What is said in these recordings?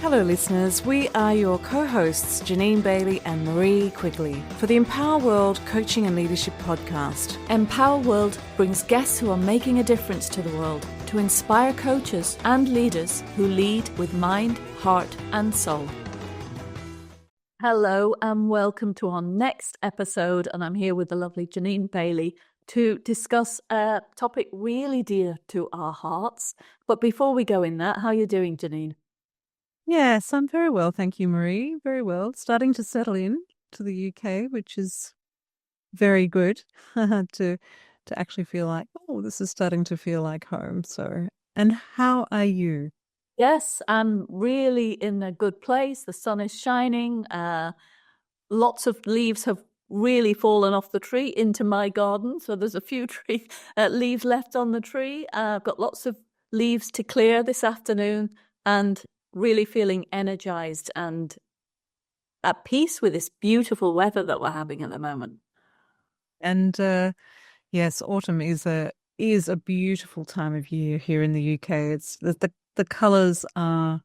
Hello, listeners. We are your co-hosts, Janine Bailey and Marie Quigley, for the Empower World Coaching and Leadership Podcast. Empower World brings guests who are making a difference to the world to inspire coaches and leaders who lead with mind, heart, and soul. Hello, and welcome to our next episode. And I'm here with the lovely Janine Bailey to discuss a topic really dear to our hearts. But before we go in that, how are you doing, Janine? Yes, I'm very well, thank you, Marie. Very well. Starting to settle in to the UK, which is very good to actually feel like, oh, this is starting to feel like home. So, and how are you? Yes, I'm really in a good place. The sun is shining. Lots of leaves have really fallen off the tree into my garden. So there's a few leaves left on the tree. I've got lots of leaves to clear this afternoon and really feeling energized and at peace with this beautiful weather that we're having at the moment. And yes, autumn is a beautiful time of year here in the UK. It's the colours are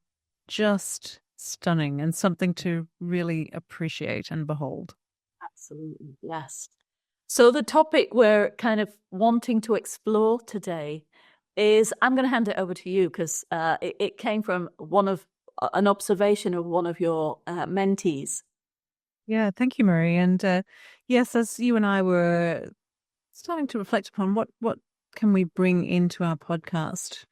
just stunning and something to really appreciate and behold. Absolutely, yes. So the topic we're kind of wanting to explore today is, I'm going to hand it over to you because it came from an observation of one of your mentees. Yeah, thank you, Marie. And yes, as you and I were starting to reflect upon what can we bring into our podcast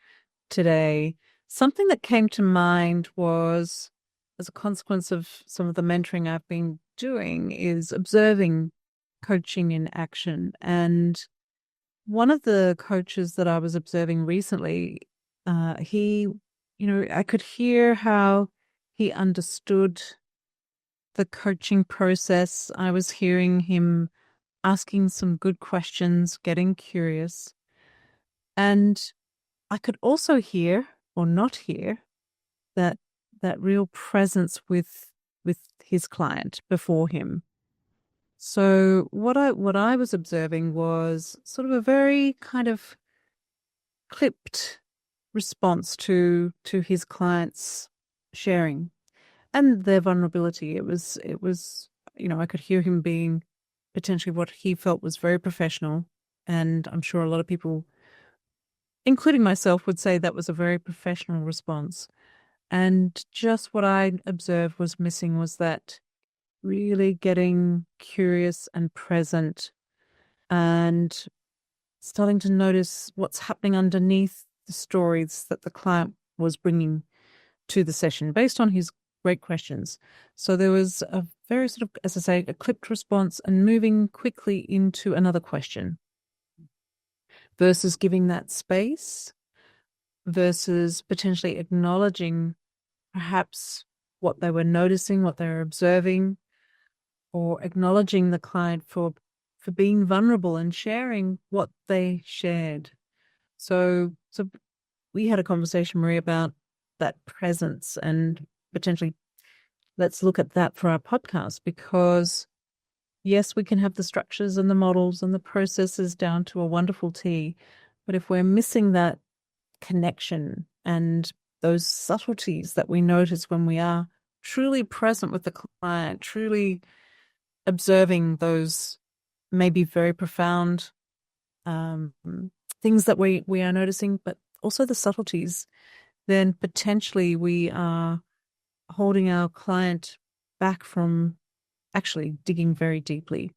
today, something that came to mind was, as a consequence of some of the mentoring I've been doing, is observing coaching in action. And one of the coaches that I was observing recently, I could hear how he understood the coaching process. I was hearing him asking some good questions, getting curious. And I could also hear or not hear that real presence with his client before him. So what I was observing was sort of a very kind of clipped response to his clients sharing and their vulnerability. It was I could hear him being potentially what he felt was very professional, and I'm sure a lot of people, including myself, would say that was a very professional response. And just what I observed was missing was that really getting curious and present and starting to notice what's happening underneath the stories that the client was bringing to the session based on his great questions. So there was a very sort of, as I say, a clipped response and moving quickly into another question versus giving that space versus potentially acknowledging perhaps what they were noticing, what they were observing, or acknowledging the client for being vulnerable and sharing what they shared. So we had a conversation, Marie, about that presence, and potentially let's look at that for our podcast, because yes, we can have the structures and the models and the processes down to a wonderful T, but if we're missing that connection and those subtleties that we notice when we are truly present with the client, truly observing those maybe very profound um, things that we are noticing, but also the subtleties, then potentially we are holding our client back from actually digging very deeply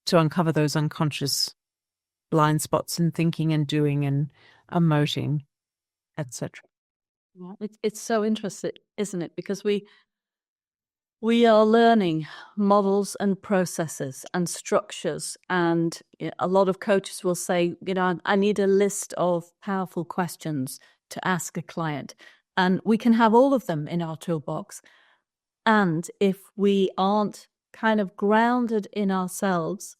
to uncover those unconscious blind spots in thinking and doing and emoting, etc. Yeah, it's so interesting, isn't it? Because we are learning models and processes and structures, and a lot of coaches will say, I need a list of powerful questions to ask a client, and we can have all of them in our toolbox. And if we aren't kind of grounded in ourselves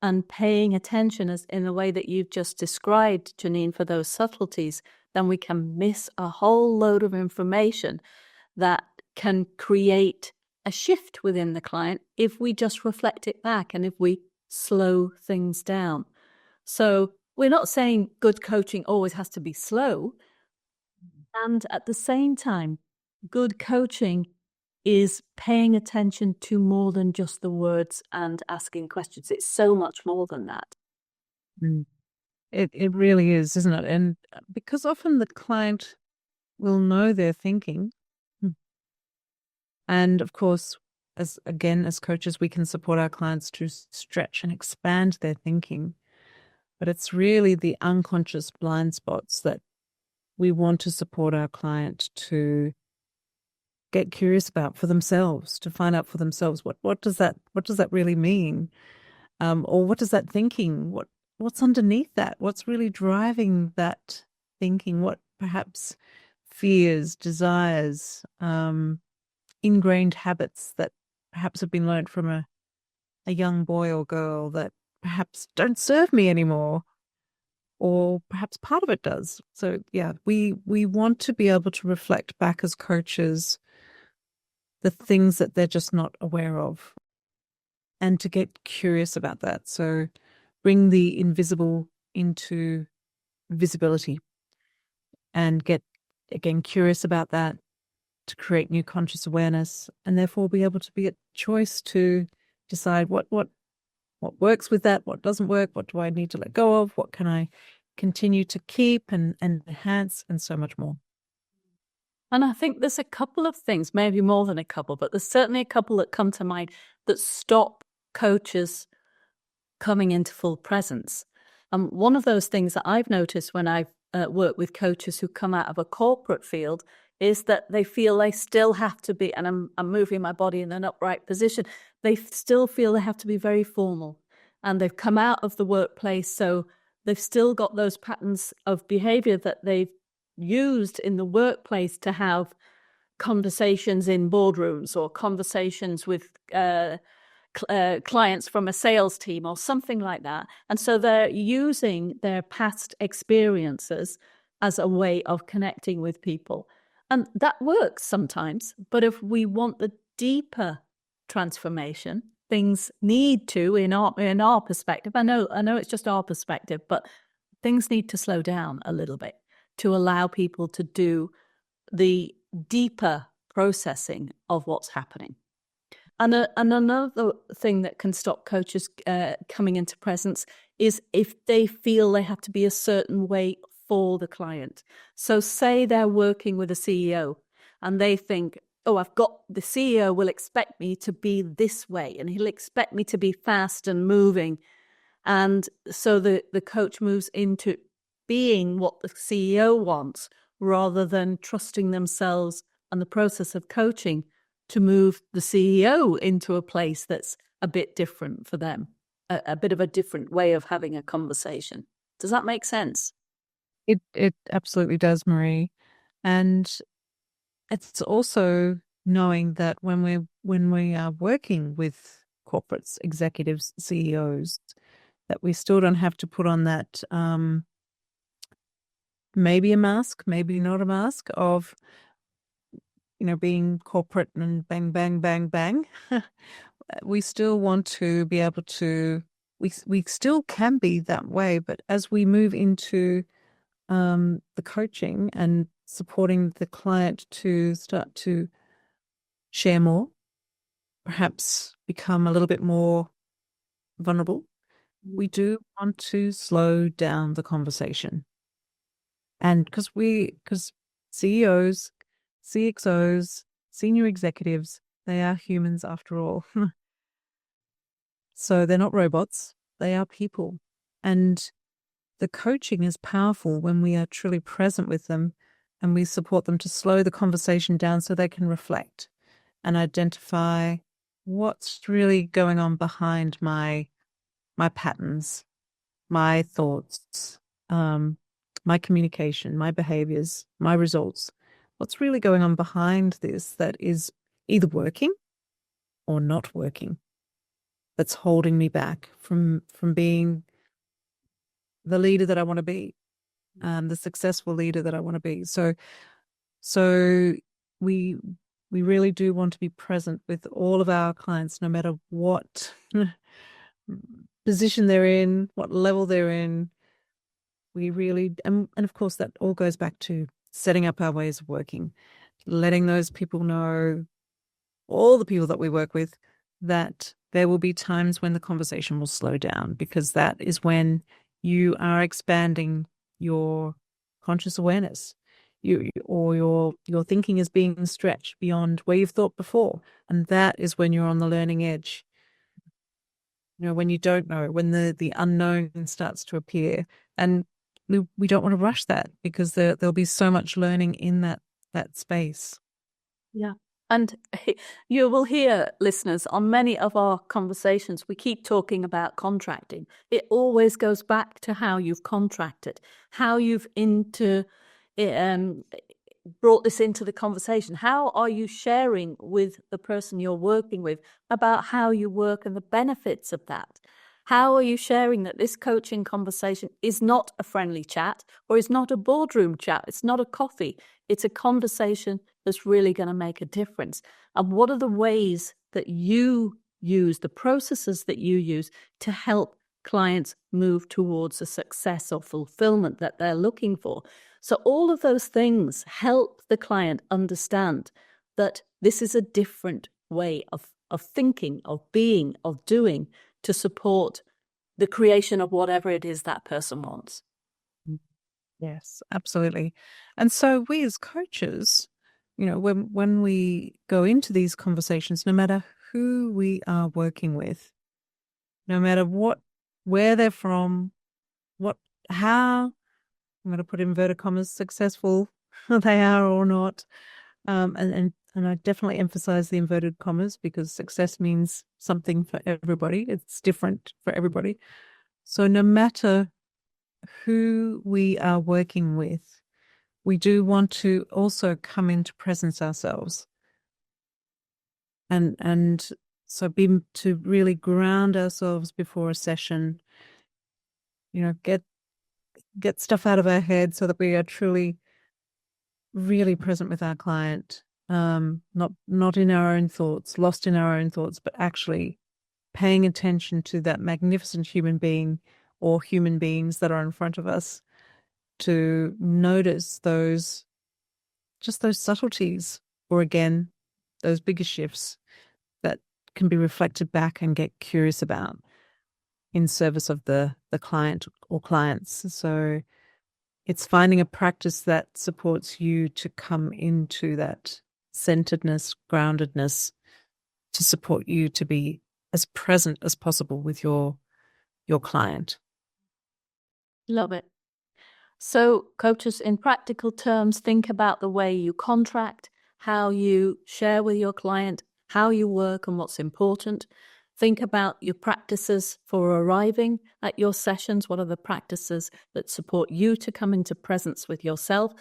and paying attention as in the way that you've just described, Janine, for those subtleties, then we can miss a whole load of information that can create a shift within the client if we just reflect it back and if we slow things down. So we're not saying good coaching always has to be slow. And at the same time, good coaching is paying attention to more than just the words and asking questions. It's so much more than that. Mm. It really is, isn't it? And because often the client will know their thinking. And of course, as coaches, we can support our clients to stretch and expand their thinking. But it's really the unconscious blind spots that we want to support our client to get curious about for themselves, to find out for themselves what does that really mean, or what does that thinking what's underneath that, what's really driving that thinking, what perhaps fears, desires, ingrained habits that perhaps have been learned from a young boy or girl that perhaps don't serve me anymore, or perhaps part of it does. So yeah, we want to be able to reflect back as coaches the things that they're just not aware of and to get curious about that. So bring the invisible into visibility and get again curious about that to create new conscious awareness, and therefore be able to be a choice to decide what works with that, what doesn't work, what do I need to let go of, what can I continue to keep and enhance, and so much more. And I think there's a couple of things, maybe more than a couple, but there's certainly a couple that come to mind that stop coaches coming into full presence. One of those things that I've noticed when I've worked with coaches who come out of a corporate field is that they feel they still have to be, and I'm moving my body in an upright position, they still feel they have to be very formal. And they've come out of the workplace, so they've still got those patterns of behavior that they've used in the workplace to have conversations in boardrooms or conversations with clients from a sales team or something like that. And so they're using their past experiences as a way of connecting with people. And that works sometimes. But if we want the deeper transformation, things need to, in our perspective, I know it's just our perspective, but things need to slow down a little bit to allow people to do the deeper processing of what's happening. And another thing that can stop coaches coming into presence is if they feel they have to be a certain way for the client. So say they're working with a CEO and they think, oh, I've got the CEO will expect me to be this way and he'll expect me to be fast and moving. And so the coach moves into being what the CEO wants rather than trusting themselves and the process of coaching to move the CEO into a place that's a bit different for them, a bit of a different way of having a conversation. Does that make sense? It absolutely does, Marie. And it's also knowing that when we are working with corporates, executives, CEOs, that we still don't have to put on that maybe a mask, maybe not a mask of being corporate and bang bang bang bang. We still want to be able to we still can be that way, but as we move into the coaching and supporting the client to start to share more, perhaps become a little bit more vulnerable, we do want to slow down the conversation. And because CEOs, CXOs, senior executives, they are humans after all. So they're not robots, they are people. And the coaching is powerful when we are truly present with them and we support them to slow the conversation down so they can reflect and identify what's really going on behind my patterns, my thoughts, my communication, my behaviors, my results. What's really going on behind this that is either working or not working, that's holding me back from being the leader that I want to be, the successful leader that I want to be. So we really do want to be present with all of our clients, no matter what position they're in, what level they're in. We really, and of course, that all goes back to setting up our ways of working letting those people know, all the people that we work with, that there will be times when the conversation will slow down, because that is when you are expanding your conscious awareness. Your thinking is being stretched beyond where you've thought before. And that is when you're on the learning edge. When you don't know, when the unknown starts to appear. And we don't want to rush that, because there'll be so much learning in that space. Yeah. And you will hear, listeners, on many of our conversations, we keep talking about contracting. It always goes back to how you've contracted, how you've brought this into the conversation. How are you sharing with the person you're working with about how you work and the benefits of that? How are you sharing that this coaching conversation is not a friendly chat, or is not a boardroom chat? It's not a coffee. It's a conversation that's really going to make a difference. And what are the ways that you use, the processes that you use to help clients move towards the success or fulfillment that they're looking for? So all of those things help the client understand that this is a different way of thinking, of being, of doing, to support the creation of whatever it is that person wants. Yes, absolutely. And so we as coaches, when we go into these conversations, no matter who we are working with, no matter where they're from, how, I'm going to put inverted commas, successful they are or not. And I definitely emphasize the inverted commas, because success means something for everybody. It's different for everybody. So no matter who we are working with, we do want to also come into presence ourselves. And so to really ground ourselves before a session, get stuff out of our head so that we are truly really present with our client, not in our own thoughts, lost in our own thoughts, but actually paying attention to that magnificent human being or human beings that are in front of us, to notice those subtleties, or again, those bigger shifts that can be reflected back and get curious about in service of the client or clients. So it's finding a practice that supports you to come into that centeredness, groundedness, to support you to be as present as possible with your client. Love it. So, coaches, in practical terms, think about the way you contract, how you share with your client, how you work and what's important. Think about your practices for arriving at your sessions. What are the practices that support you to come into presence with yourself?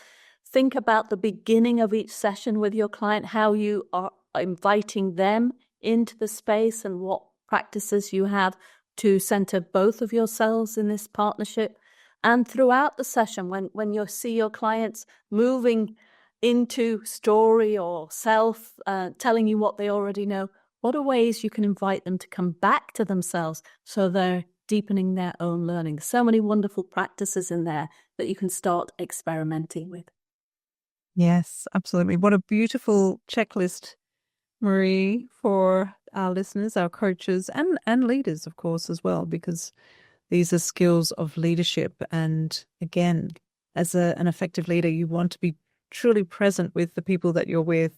Think about the beginning of each session with your client, how you are inviting them into the space, and what practices you have to center both of yourselves in this partnership. And throughout the session, when you see your clients moving into story or self, telling you what they already know, what are ways you can invite them to come back to themselves so they're deepening their own learning? So many wonderful practices in there that you can start experimenting with. Yes, absolutely. What a beautiful checklist, Marie, for our listeners, our coaches, and leaders, of course, as well, because these are skills of leadership. And again, as an effective leader, you want to be truly present with the people that you're with,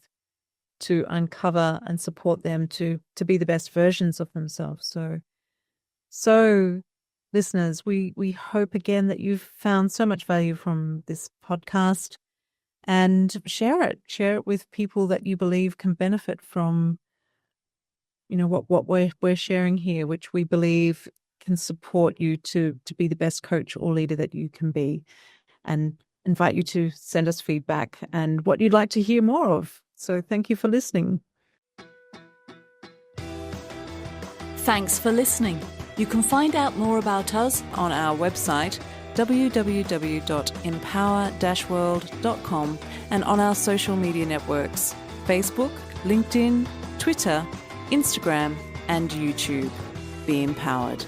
to uncover and support them to be the best versions of themselves. So listeners, we hope again that you've found so much value from this podcast, and share it with people that you believe can benefit from, what we're sharing here, which we believe can support you to be the best coach or leader that you can be, and invite you to send us feedback and what you'd like to hear more of. So thank you for listening. Thanks for listening. You can find out more about us on our website, www.empower-world.com, and on our social media networks, Facebook, LinkedIn, Twitter, Instagram, and YouTube. Be empowered.